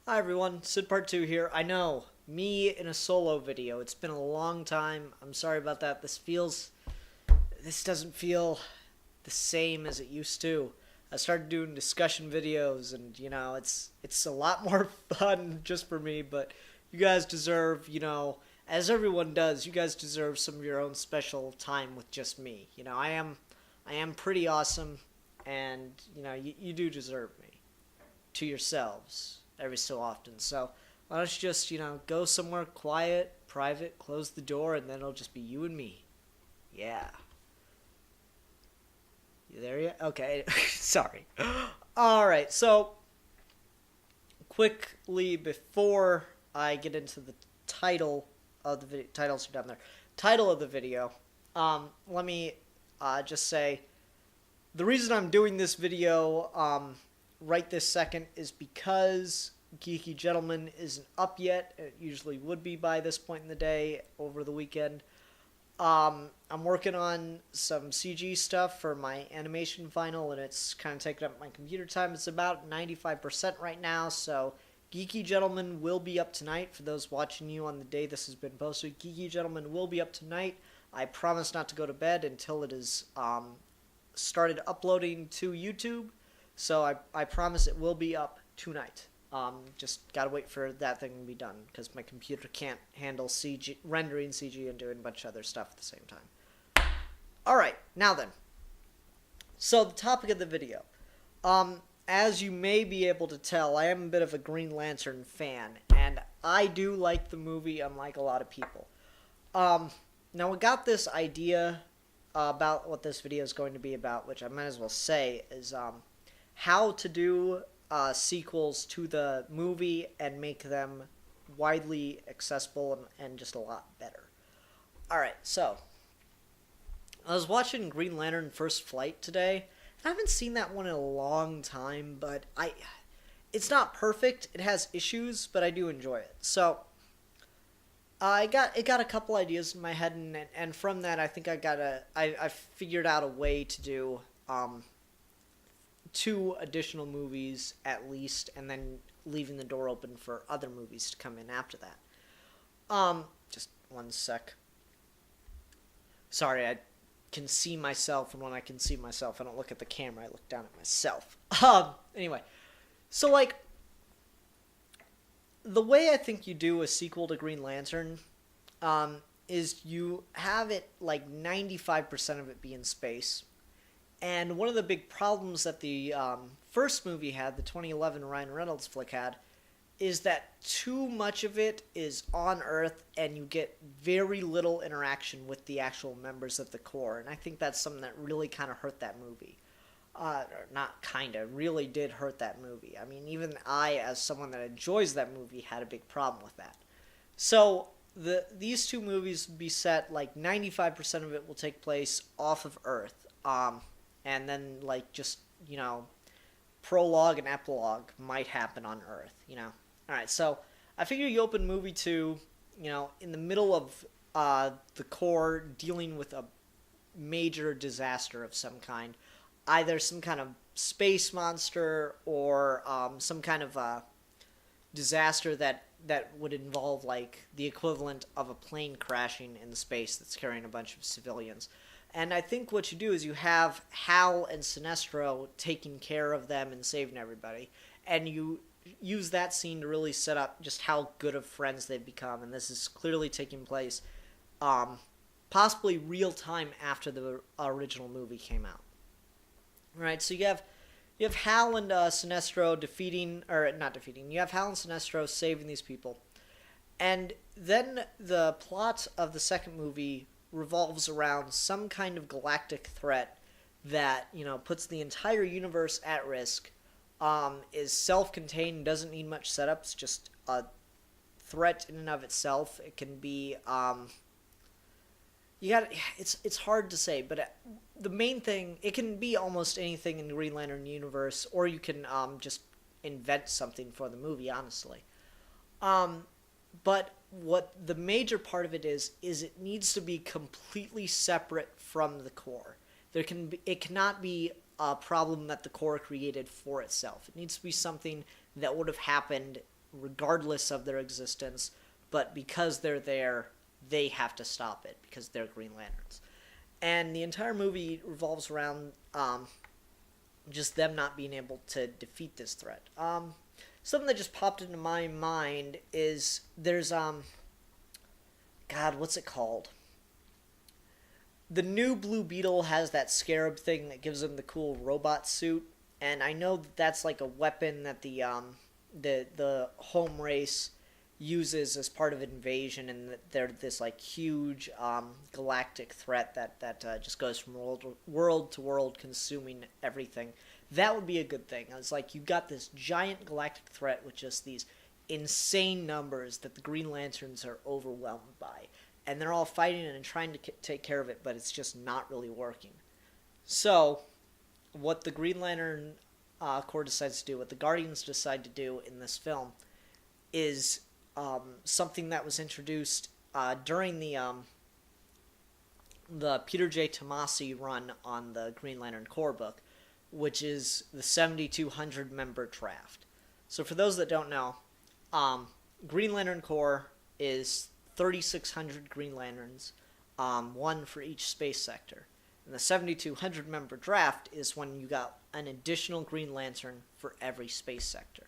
Hi everyone, Sid Part 2 here. I know, me in a solo video. It's been a long time. I'm sorry about that. This doesn't feel the same as it used to. I started doing discussion videos and, it's a lot more fun just for me, but you guys deserve, as everyone does, you guys deserve some of your own special time with just me. I am pretty awesome and, you do deserve me to yourselves every so often. So why don't you just, go somewhere quiet, private, close the door, and then it'll just be you and me. Yeah. You there yet? Okay. Sorry. All right. So quickly before I get into the title of the video, titles are down there. Title of the video. Let me just say the reason I'm doing this video right this second is because Geeky Gentleman isn't up yet. It usually would be by this point in the day over the weekend. I'm working on some CG stuff for my animation final, and it's kind of taking up my computer time. It's about 95% right now, so Geeky Gentleman will be up tonight. For those watching you on the day this has been posted, Geeky Gentleman will be up tonight. I promise not to go to bed until it is started uploading to YouTube. So I promise it will be up tonight. Just gotta wait for that thing to be done because my computer can't handle CG, rendering CG and doing a bunch of other stuff at the same time. Alright, now then. So the topic of the video. As you may be able to tell, I am a bit of a Green Lantern fan, and I do like the movie unlike a lot of people. Now we got this idea about what this video is going to be about, which I might as well say is how to do sequels to the movie and make them widely accessible and just a lot better. Alright, so I was watching Green Lantern First Flight today. I haven't seen that one in a long time, but it's not perfect. It has issues, but I do enjoy it. So I got a couple ideas in my head, and from that I think I figured out a way to do 2 additional movies at least, and then leaving the door open for other movies to come in after that. Just one sec. Sorry, I can see myself, and when I can see myself, I don't look at the camera, I look down at myself. Anyway, so like, the way I think you do a sequel to Green Lantern is you have it like 95% of it be in space. And one of the big problems that the first movie had, the 2011 Ryan Reynolds flick had, is that too much of it is on Earth and you get very little interaction with the actual members of the Corps. And I think that's something that really kind of hurt that movie. Or not kind of, really did hurt that movie. I mean, even I, as someone that enjoys that movie, had a big problem with that. So these 2 movies will be set, like 95% of it will take place off of Earth. And then, like, just, prologue and epilogue might happen on Earth, Alright, so I figure you open movie 2, in the middle of the Corps dealing with a major disaster of some kind. Either some kind of space monster or some kind of disaster that would involve, like, the equivalent of a plane crashing in space that's carrying a bunch of civilians. And I think what you do is you have Hal and Sinestro taking care of them and saving everybody. And you use that scene to really set up just how good of friends they've become. And this is clearly taking place possibly real time after the original movie came out. Right, so you have Hal and Sinestro you have Hal and Sinestro saving these people. And then the plot of the second movie revolves around some kind of galactic threat that, puts the entire universe at risk, is self-contained, doesn't need much setup, it's just a threat in and of itself. It can be, it's hard to say, but the main thing, it can be almost anything in the Green Lantern universe, or you can just invent something for the movie, honestly. But what the major part of it is it needs to be completely separate from the Corps. It cannot be a problem that the Corps created for itself. It needs to be something that would have happened regardless of their existence, but because they're there, they have to stop it because they're Green Lanterns. And the entire movie revolves around just them not being able to defeat this threat. Something that just popped into my mind is there's God, what's it called? The new Blue Beetle has that scarab thing that gives him the cool robot suit, and I know that that's like a weapon that the home race uses as part of invasion, and that they're this like huge galactic threat that just goes from world to world, consuming everything. That would be a good thing. It's like you got this giant galactic threat with just these insane numbers that the Green Lanterns are overwhelmed by, and they're all fighting and trying to take care of it, but it's just not really working. So, what the Green Lantern Corps decides to do, what the Guardians decide to do in this film, is something that was introduced during the Peter J. Tomasi run on the Green Lantern Corps book, which is the 7,200 member draft. So for those that don't know, Green Lantern Corps is 3,600 Green Lanterns, one for each space sector. And the 7,200 member draft is when you got an additional Green Lantern for every space sector.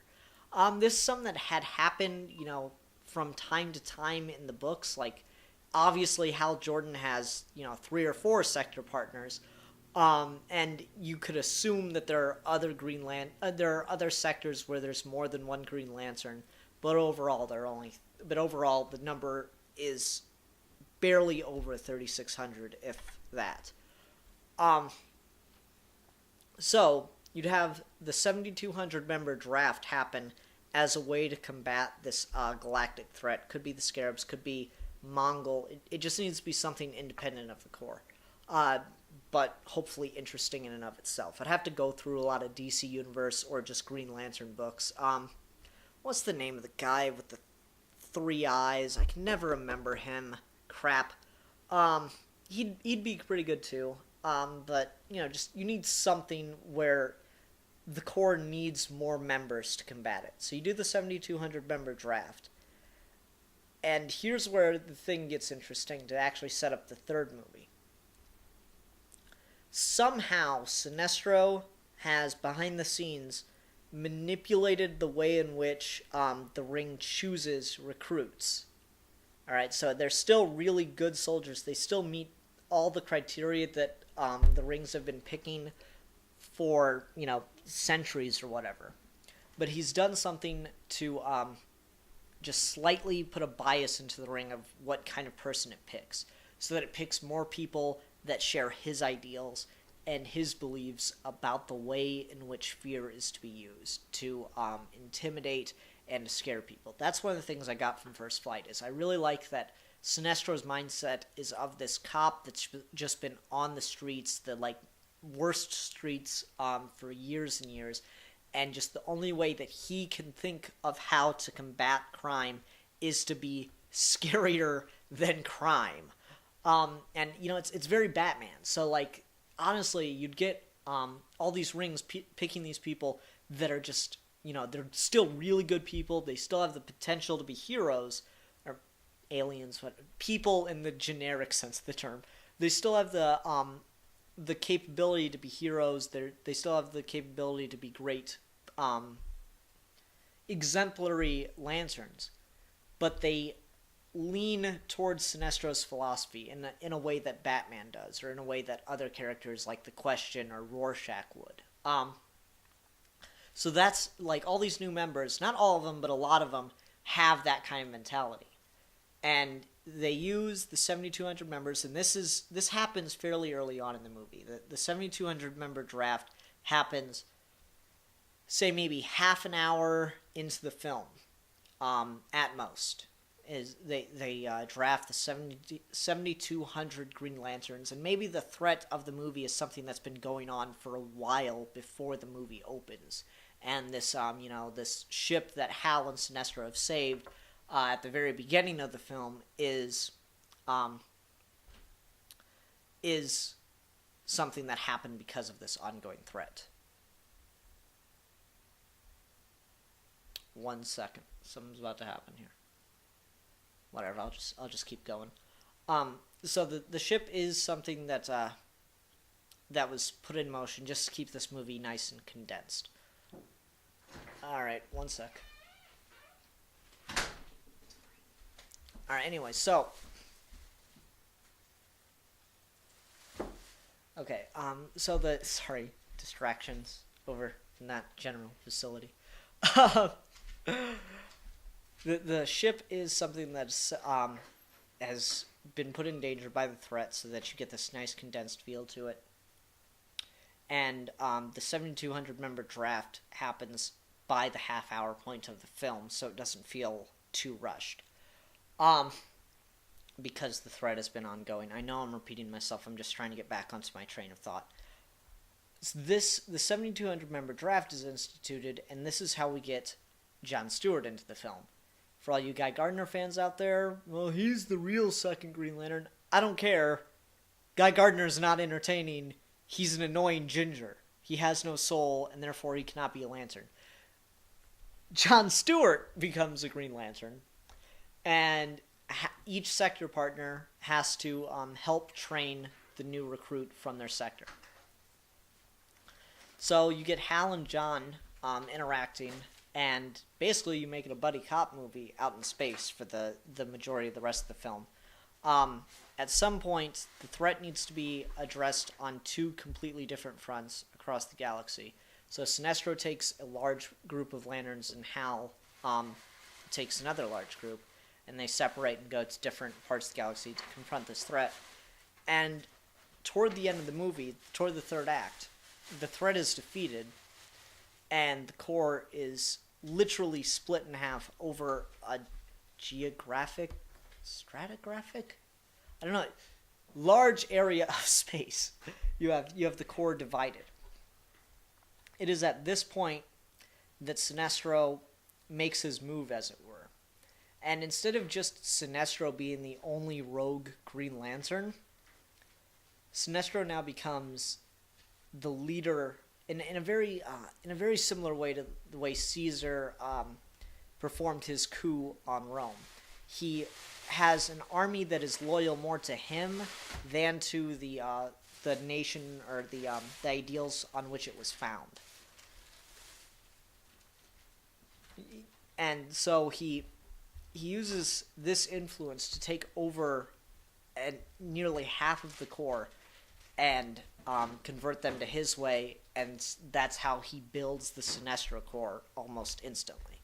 This is something that had happened, from time to time in the books. Like, obviously, Hal Jordan has, 3 or 4 sector partners, and you could assume that there are other there are other sectors where there's more than one Green Lantern, but overall, the number is barely over 3,600, if that. So you'd have the 7,200 member draft happen as a way to combat this galactic threat. Could be the Scarabs, could be Mongol. It just needs to be something independent of the Corps, but hopefully interesting in and of itself. I'd have to go through a lot of DC Universe or just Green Lantern books. What's the name of the guy with the 3 eyes? I can never remember him. Crap. He'd be pretty good too. But just you need something where the Corps needs more members to combat it. So you do the 7,200 member draft. And here's where the thing gets interesting to actually set up the third movie. Somehow, Sinestro has, behind the scenes, manipulated the way in which the Ring chooses recruits. Alright, so they're still really good soldiers. They still meet all the criteria that the Rings have been picking for, centuries or whatever. But he's done something to just slightly put a bias into the Ring of what kind of person it picks, so that it picks more people that share his ideals and his beliefs about the way in which fear is to be used to intimidate and to scare people. That's one of the things I got from First Flight, is I really like that Sinestro's mindset is of this cop that's just been on the streets, the worst streets for years and years, and just the only way that he can think of how to combat crime is to be scarier than crime. And it's very Batman. So honestly, you'd get all these Rings picking these people that are just they're still really good people. They still have the potential to be heroes, or aliens, but people in the generic sense of the term. They still have the capability to be heroes. They still have the capability to be great, exemplary lanterns, but they lean towards Sinestro's philosophy in a way that Batman does, or in a way that other characters like the Question or Rorschach would. So that's all these new members, not all of them, but a lot of them have that kind of mentality. And they use the 7,200 members, and this happens fairly early on in the movie. The 7,200 member draft happens, say, maybe half an hour into the film, at most. They draft the 7,200 Green Lanterns, and maybe the threat of the movie is something that's been going on for a while before the movie opens. And this, this ship that Hal and Sinestro have saved at the very beginning of the film is something that happened because of this ongoing threat. 1 second. Something's about to happen here. Whatever. I'll just keep going. So the ship is something that that was put in motion just to keep this movie nice and condensed. All right, 1 sec. All right. Anyway, so okay. So distractions over in that general facility. The ship is something that's has been put in danger by the threat, so that you get this nice condensed feel to it. And the 7,200 member draft happens by the half-hour point of the film, so it doesn't feel too rushed. Because the threat has been ongoing. I know I'm repeating myself. I'm just trying to get back onto my train of thought. The 7,200 member draft is instituted, and this is how we get Jon Stewart into the film. For all you Guy Gardner fans out there, well, he's the real second Green Lantern. I don't care. Guy Gardner's not entertaining. He's an annoying ginger. He has no soul, and therefore he cannot be a Lantern. Jon Stewart becomes a Green Lantern, and each sector partner has to help train the new recruit from their sector. So you get Hal and John interacting, and basically you make it a buddy cop movie out in space for the majority of the rest of the film. At some point, the threat needs to be addressed on two completely different fronts across the galaxy. So Sinestro takes a large group of Lanterns, and Hal takes another large group, and they separate and go to different parts of the galaxy to confront this threat. And toward the end of the movie, toward the third act, the threat is defeated, and the Corps is literally split in half over a stratigraphic, I don't know, large area of space. You have the Corps divided. It is at this point that Sinestro makes his move, as it were. And instead of just Sinestro being the only rogue Green Lantern, Sinestro now becomes the leader in a very similar way to the way Caesar performed his coup on Rome. He has an army that is loyal more to him than to the nation or the ideals on which it was found. And so he uses this influence to take over nearly half of the Corps and convert them to his way, and that's how he builds the Sinestro Corps almost instantly.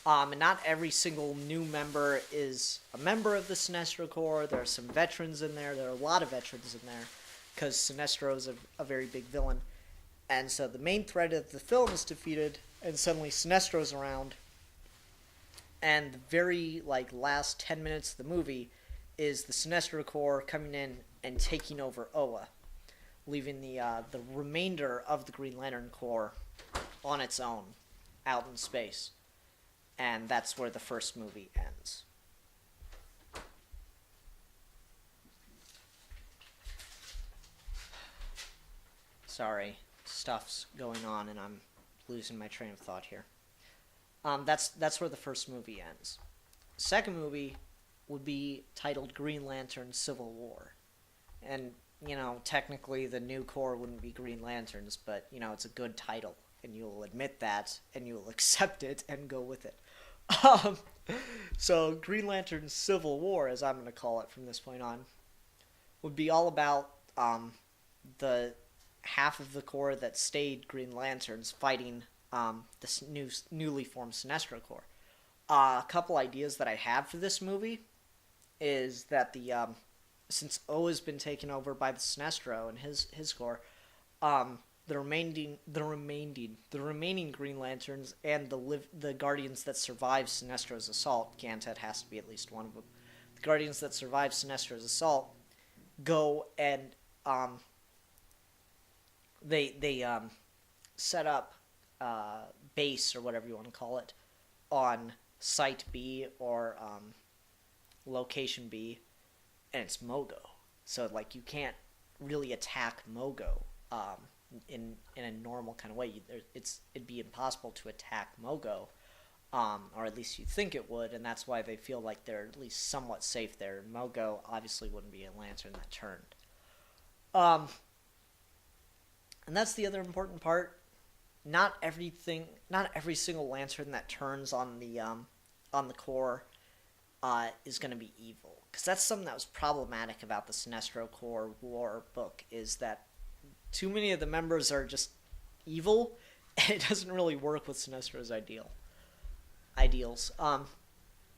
And not every single new member is a member of the Sinestro Corps. There are some veterans in there. There are a lot of veterans in there, because Sinestro is a very big villain. And so the main threat of the film is defeated, and suddenly Sinestro's around. And the very last 10 minutes of the movie is the Sinestro Corps coming in and taking over Oa, leaving the remainder of the Green Lantern Corps on its own, out in space. And that's where the first movie ends. Sorry, stuff's going on and I'm losing my train of thought here. That's where the first movie ends. Second movie would be titled Green Lantern Civil War. And, technically the new Corps wouldn't be Green Lanterns, but, it's a good title. And you'll admit that, and you'll accept it and go with it. So Green Lantern Civil War, as I'm going to call it from this point on, would be all about the half of the Corps that stayed Green Lanterns fighting this newly formed Sinestro Corps. A couple ideas that I have for this movie is that since O has been taken over by the Sinestro and his Corps, the remaining Green Lanterns and the Guardians that survive Sinestro's assault, Gantet has to be at least one of them. The Guardians that survive Sinestro's assault go and they set up base, or whatever you want to call it, on Site B or Location B, and it's Mogo. So you can't really attack Mogo in a normal kind of way. It'd be impossible to attack Mogo or at least you think it would, and that's why they feel like they're at least somewhat safe there. Mogo obviously wouldn't be a lantern that turned. Um, and that's the other important part. Not every single lantern that turns on the core is going to be evil. Because that's something that was problematic about the Sinestro Corps War book, is that too many of the members are just evil, and it doesn't really work with Sinestro's ideals.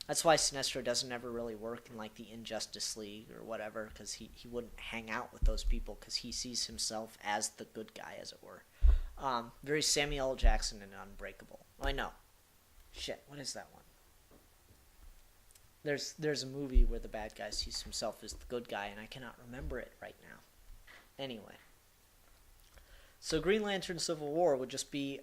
That's why Sinestro doesn't ever really work in like the Injustice League or whatever, because he wouldn't hang out with those people because he sees himself as the good guy, as it were. Very Samuel L. Jackson and Unbreakable. Oh, I know. Shit, what is that one? There's a movie where the bad guy sees himself as the good guy, and I cannot remember it right now. Anyway. So Green Lantern Civil War would just be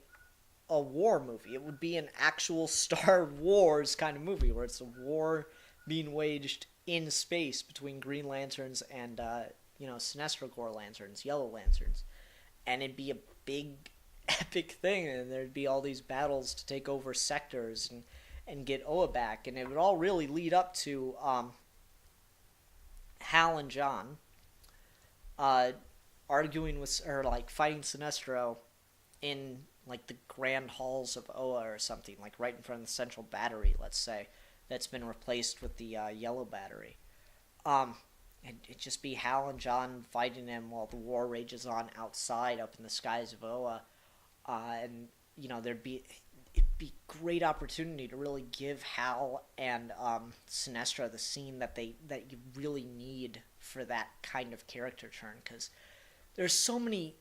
a war movie. It would be an actual Star Wars kind of movie, where it's a war being waged in space between Green Lanterns and, Sinestro Corps Lanterns, Yellow Lanterns. And it'd be a big, epic thing, and there'd be all these battles to take over sectors and get Oa back, and it would all really lead up to Hal and John arguing with, or like fighting Sinestro in like the grand halls of Oa or something, like right in front of the central battery, let's say, that's been replaced with the yellow battery. It'd just be Hal and John fighting him while the war rages on outside up in the skies of Oa, and it'd be great opportunity to really give Hal and Sinestro the scene that you really need for that kind of character turn, because there's so many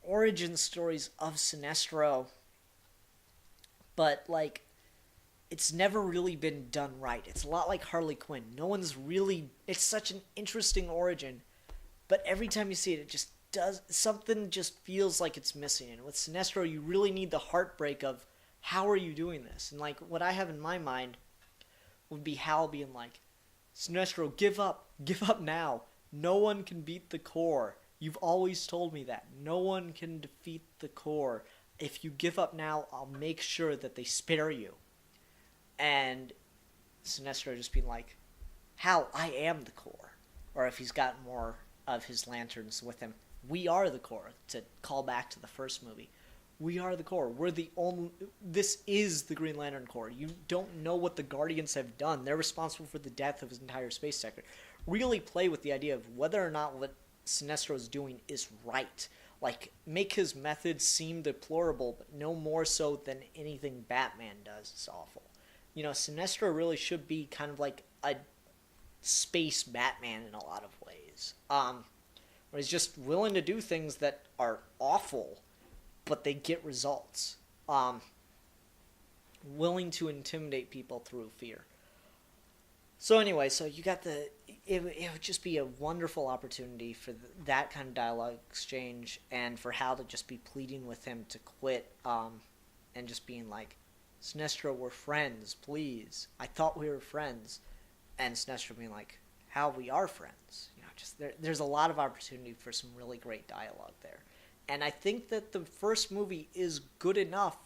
origin stories of Sinestro, but like it's never really been done right. It's a lot like Harley Quinn. It's such an interesting origin, but every time you see it, it just does something, just feels like it's missing. And with Sinestro, you really need the heartbreak of, how are you doing this? And like what I have in my mind would be Hal being like, Sinestro, give up now. No one can beat the Corps. You've always told me that. No one can defeat the Corps. If you give up now, I'll make sure that they spare you. And Sinestro just being like, Hal, I am the Corps. Or if he's got more of his lanterns with him, we are the Corps, to call back to the first movie. We are the Corps. This is the Green Lantern Corps. You don't know what the Guardians have done. They're responsible for the death of his entire space sector. Really play with the idea of whether or not what Sinestro's doing is right. Like, make his methods seem deplorable, but no more so than anything Batman does is awful. Sinestro really should be kind of like a space Batman in a lot of ways. Where he's just willing to do things that are awful, but they get results. Willing to intimidate people through fear. So anyway, you got it would just be a wonderful opportunity for that kind of dialogue exchange, and for Hal to just be pleading with him to quit, and just being like, Sinestro, we're friends, please. I thought we were friends. And Sinestro being like, Hal, we are friends. There's a lot of opportunity for some really great dialogue there. And I think that the first movie is good enough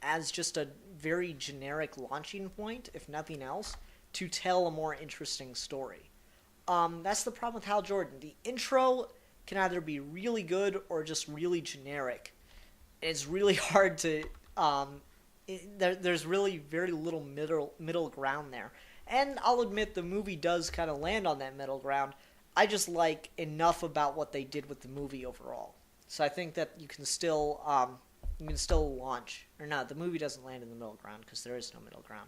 as just a very generic launching point, if nothing else, to tell a more interesting story. That's the problem with Hal Jordan. The intro can either be really good or just really generic. It's really hard to... there's really very little middle ground there. And I'll admit the movie does kind of land on that middle ground. I just like enough about what they did with the movie overall. So I think that you can still launch. Or no, the movie doesn't land in the middle ground because there is no middle ground.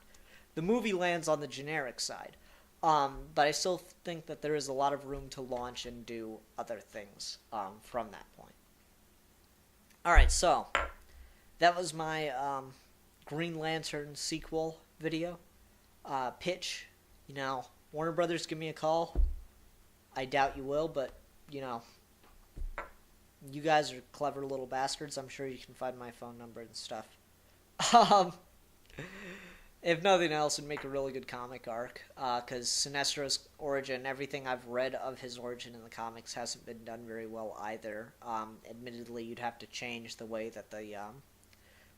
The movie lands on the generic side. But I still think that there is a lot of room to launch and do other things from that point. Alright, so that was my Green Lantern sequel video. Pitch. Warner Brothers, give me a call. I doubt you will, but, you guys are clever little bastards. I'm sure you can find my phone number and stuff. If nothing else, it'd make a really good comic arc, because Sinestro's origin, everything I've read of his origin in the comics hasn't been done very well either. Admittedly, you'd have to change the way that the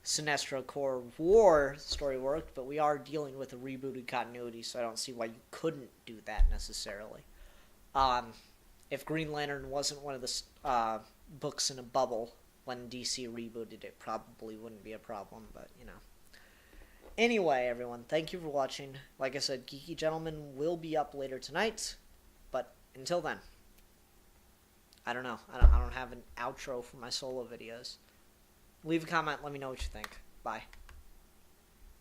Sinestro Corps War story worked, but we are dealing with a rebooted continuity, so I don't see why you couldn't do that necessarily. If Green Lantern wasn't one of the books in a bubble when DC rebooted it, probably wouldn't be a problem, but, you know. Anyway, everyone, thank you for watching. Like I said, Geeky Gentleman will be up later tonight, but until then, I don't know. I don't have an outro for my solo videos. Leave a comment, let me know what you think. Bye.